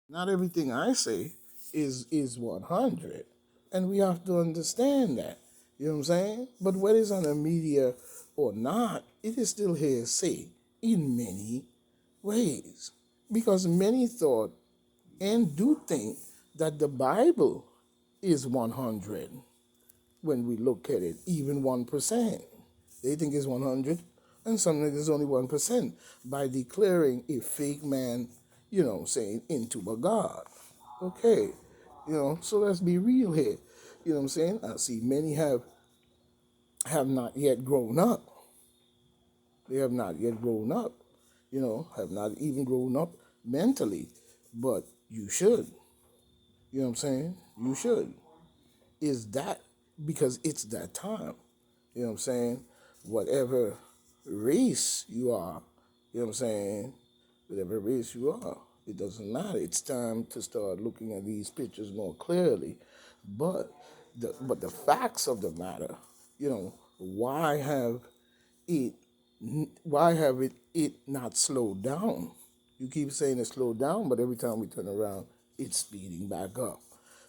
Not everything I say is 100, and we have to understand that. You know what I'm saying? But whether it's on the media or not, it is still hearsay in many ways, because many thought and do think that the Bible is 100 when we look at it, even 1%. They think it's 100, and some think it's only 1% by declaring a fake man, saying, into a God. Okay, so let's be real here. You know what I'm saying? I see many have not yet grown up. They have not yet grown up, have not even grown up mentally. But you should. You know what I'm saying? You should. Is that because it's that time? You know what I'm saying? Whatever race you are, you know what I'm saying? Whatever race you are, it doesn't matter. It's time to start looking at these pictures more clearly. But the facts of the matter, why have it why have it not slowed down? You keep saying it slowed down, but every time we turn around, it's speeding back up.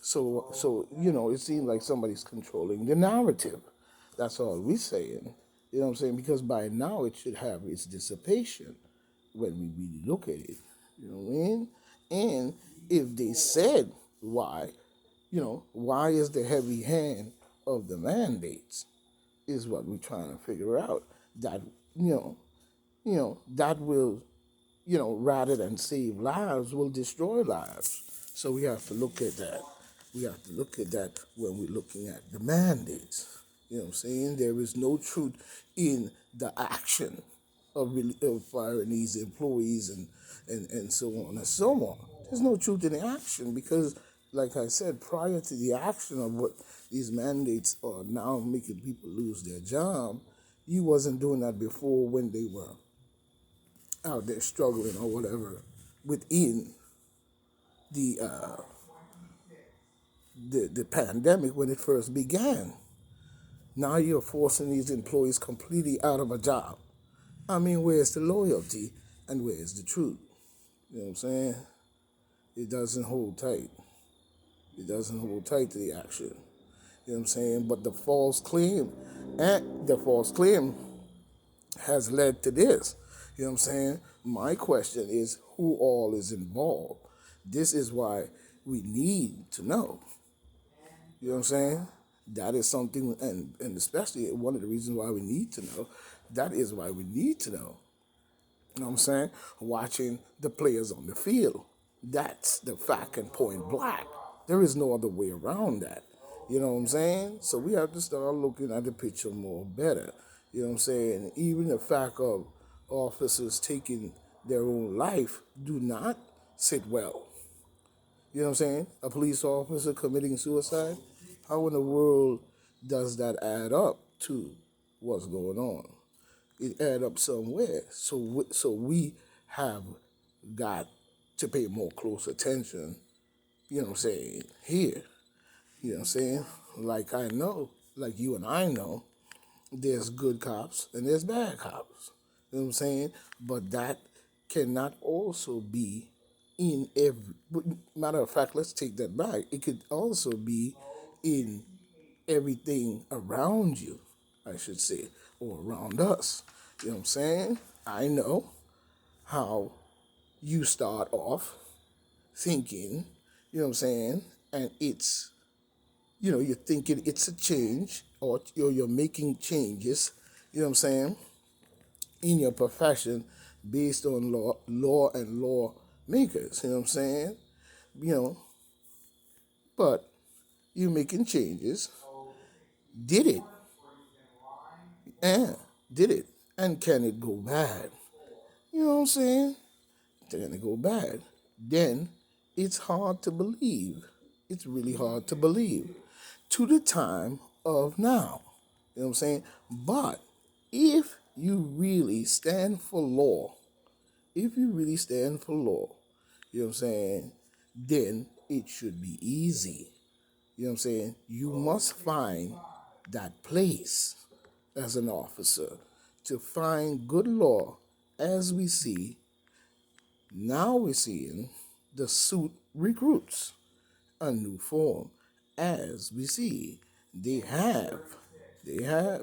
So it seems like somebody's controlling the narrative. That's all we're saying. You know what I'm saying? Because by now it should have its dissipation when we really look at it. You know what I mean? And if they said why, why is the heavy hand of the mandates? Is what we're trying to figure out. That you know, that will, rather than save lives, will destroy lives. So we have to look at that. We have to look at that when we're looking at the mandates. You know what I'm saying? There is no truth in the action of firing these employees and so on and so on. There's no truth in the action because, like I said, prior to the action of what these mandates are now making people lose their job, you wasn't doing that before when they were out there struggling or whatever within the the pandemic when it first began. Now you're forcing these employees completely out of a job. I mean, where's the loyalty and where's the truth? You know what I'm saying? It doesn't hold tight. It doesn't hold tight to the action. You know what I'm saying? But the false claim has led to this. You know what I'm saying? My question is who all is involved? This is why we need to know. You know what I'm saying? That is something, and especially one of the reasons why we need to know, that is why we need to know. You know what I'm saying? Watching the players on the field. That's the fact and point black. There is no other way around that. You know what I'm saying? So we have to start looking at the picture more better. You know what I'm saying? Even the fact of officers taking their own life do not sit well. You know what I'm saying? A police officer committing suicide. How in the world does that add up to what's going on? It add up somewhere. So we have got to pay more close attention. You know what I'm saying? Here, you know what I'm saying? Like I know, like you and I know, there's good cops and there's bad cops. You know what I'm saying? But that cannot also be in every. Matter of fact, let's take that back. It could also be in everything around you, I should say, or around us. You know what I'm saying? I know how you start off thinking, you know what I'm saying, and you're thinking it's a change or you're making changes, you know what I'm saying, in your profession based on law and law makers, you know what I'm saying? You know, but you're making changes. Did it? And did it? And can it go bad? You know what I'm saying? Can it go bad? Then it's hard to believe. It's really hard to believe to the time of now. You know what I'm saying? But if you really stand for law, if you really stand for law, you know what I'm saying, then it should be easy. You know what I'm saying? You must find that place as an officer to find good law as we see now we're seeing the suit recruits a new form. As we see, they have, they have,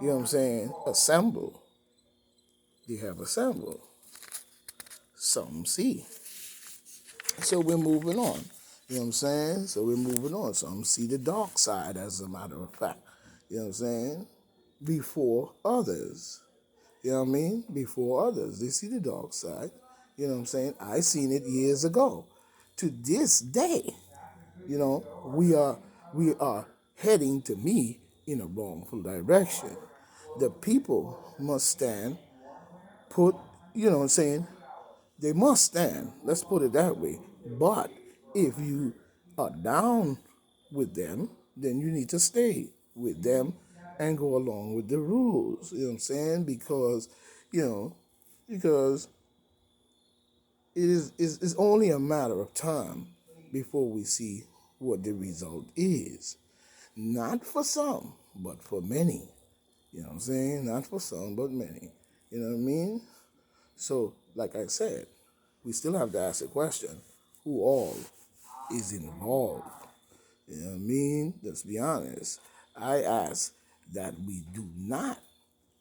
you know what I'm saying, assembled. They have assembled. Some see. So we're moving on. You know what I'm saying? So we're moving on. Some see the dark side, as a matter of fact. You know what I'm saying? Before others. You know what I mean? Before others. They see the dark side. You know what I'm saying? I seen it years ago. To this day, you know, we are heading to me in a wrongful direction. The people must stand, put, you know what I'm saying, they must stand. Let's put it that way. But if you are down with them, then you need to stay with them and go along with the rules. You know what I'm saying? Because, you know, because it's only a matter of time before we see what the result is. Not for some, but for many. You know what I'm saying? Not for some, but many. You know what I mean? So, like I said, we still have to ask the question, who all is involved? You know what I mean? Let's be honest. I ask that we do not,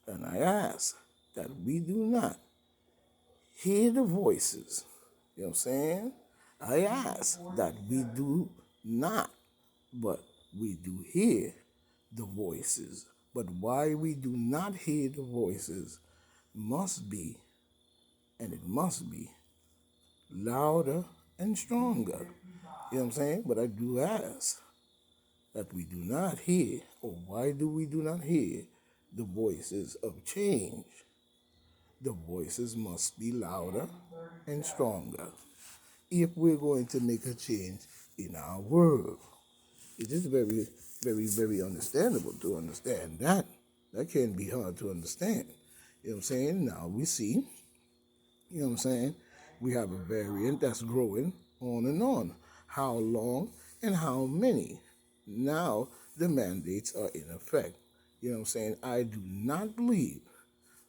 and I ask that we do not hear the voices. You know what I'm saying? I ask that we do not, but we do hear the voices. But why we do not hear the voices must be, and it must be, louder and stronger. You know what I'm saying? But I do ask that we do not hear, or why do we do not hear the voices of change? The voices must be louder and stronger if we're going to make a change in our world. It is very, very, very understandable to understand that. That can't be hard to understand. You know what I'm saying? Now we see, you know what I'm saying, we have a variant that's growing on and on. How long and how many? Now the mandates are in effect. You know what I'm saying? I do not believe,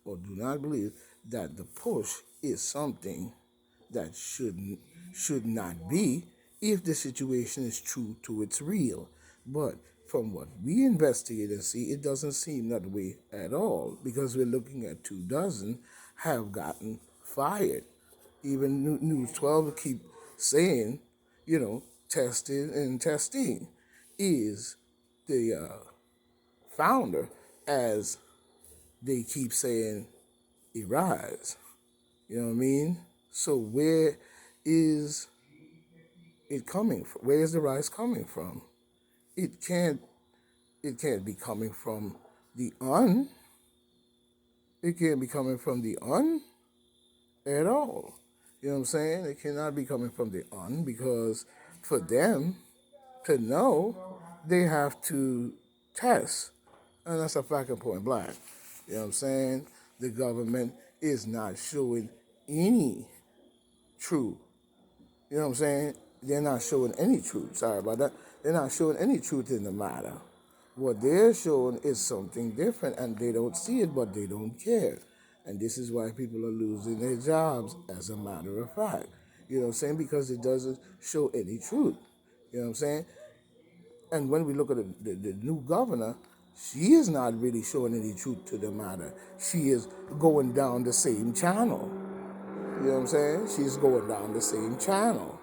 or do not believe, that the push is something that should not be if the situation is true to its real. But from what we investigate and see, it doesn't seem that way at all, because we're looking at 2 dozen have gotten fired. Even News 12 keep saying, you know, tested and testing is the founder, as they keep saying, a rise. You know what I mean? So where is it coming from? Where is the rise coming from? It can't be coming from the un. It can't be coming from the un at all. You know what I'm saying? It cannot be coming from the un, because for them to know, they have to test. And that's a fact and point blank. You know what I'm saying? The government is not showing any truth. You know what I'm saying? They're not showing any truth. Sorry about that. They're not showing any truth in the matter. What they're showing is something different, and they don't see it, but they don't care. And this is why people are losing their jobs, as a matter of fact. You know what I'm saying? Because it doesn't show any truth. You know what I'm saying? And when we look at the new governor, she is not really showing any truth to the matter. She is going down the same channel. You know what I'm saying? She's going down the same channel.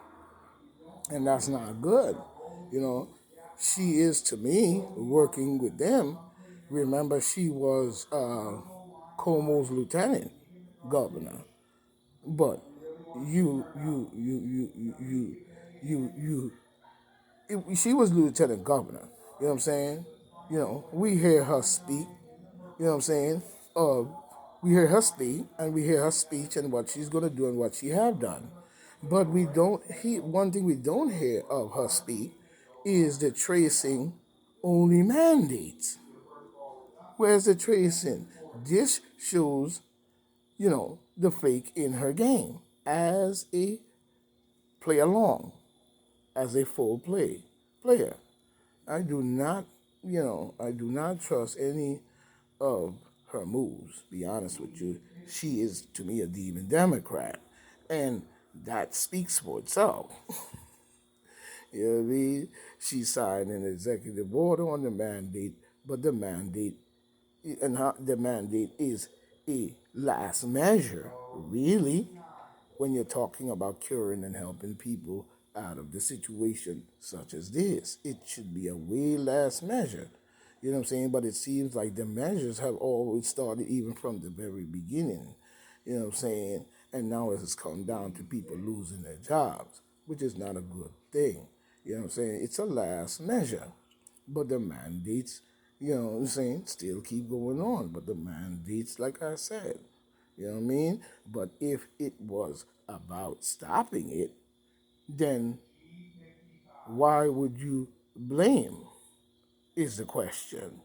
And that's not good. You know, she is, to me, working with them. Remember, she was Como's lieutenant governor. But she was lieutenant governor. You know what I'm saying? You know, we hear her speak. You know what I'm saying? We hear her speak, and we hear her speech and what she's going to do and what she have done. But we don't hear, one thing we don't hear of her speak is the tracing only mandates. Where's the tracing? This shows, you know, the fake in her game as a play along, as a full player. I do not, you know, I do not trust any of her moves, be honest with you. She is, to me, a demon Democrat. And That speaks for itself. You know what I mean? She signed an executive order on the mandate, but the mandate is a last measure, really, when you're talking about curing and helping people out of the situation such as this. It should be a way last measure. You know what I'm saying? But it seems like the measures have always started even from the very beginning. You know what I'm saying? And now it has come down to people losing their jobs, which is not a good thing. You know what I'm saying? It's a last measure. But the mandates, you know what I'm saying, still keep going on. But the mandates, like I said, you know what I mean? But if it was about stopping it, then why would you blame, is the question.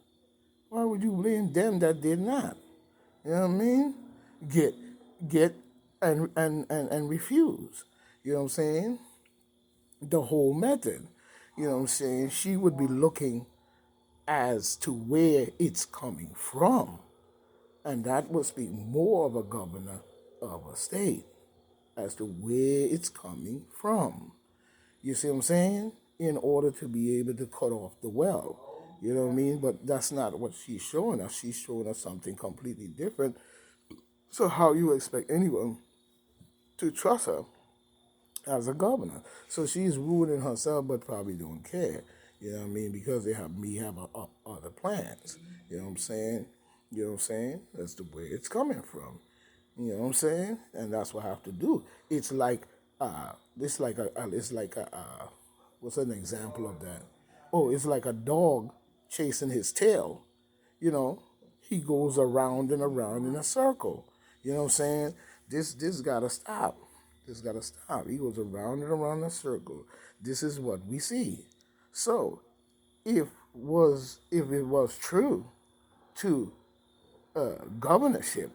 Why would you blame them that did not? You know what I mean? Get get and refuse. You know what I'm saying? The whole method. You know what I'm saying? She would be looking as to where it's coming from. And that would speak more of a governor of a state as to where it's coming from. You see what I'm saying? In order to be able to cut off the well. You know what I mean? But that's not what she's showing us. She's showing us something completely different. So how you expect anyone to trust her as a governor? So she's ruining herself, but probably don't care. You know what I mean? Because they have me have other plans. You know what I'm saying? You know what I'm saying? That's the way it's coming from. You know what I'm saying? And that's what I have to do. It's like, it's like what's an example of that? Oh, it's like a dog chasing his tail. You know, he goes around and around in a circle. You know what I'm saying? This gotta stop. This gotta stop. He goes around and around in a circle. This is what we see. So, if it was true to governorship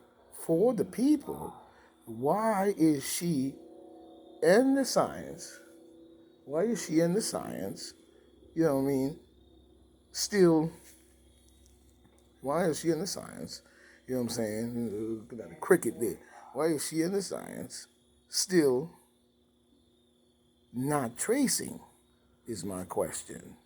for the people, why is she in the science? Why is she in the science? You know what I mean? Still, why is she in the science? You know what I'm saying? Look at that cricket there. Why is she in the science? Still not tracing is my question.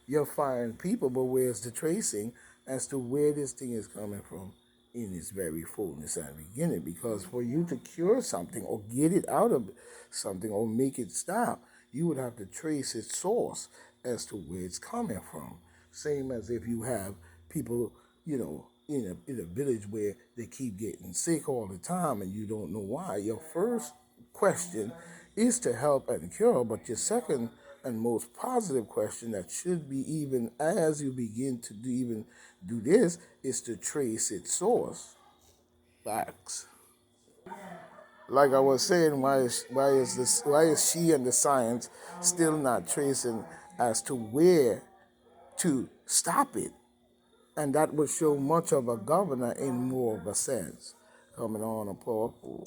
You're firing people, but where's the tracing as to where this thing is coming from in its very fullness at the beginning? Because for you to cure something or get it out of something or make it stop, you would have to trace its source as to where it's coming from. Same as if you have people, you know, in a village where they keep getting sick all the time and you don't know why. Your first question is to help and cure, but your second and most positive question that should be even as you begin to even do this is to trace its source. Facts. Like I was saying, why is she and the science still not tracing as to where to stop it? And that would show much of a governor in more of a sense. Coming on a powerful.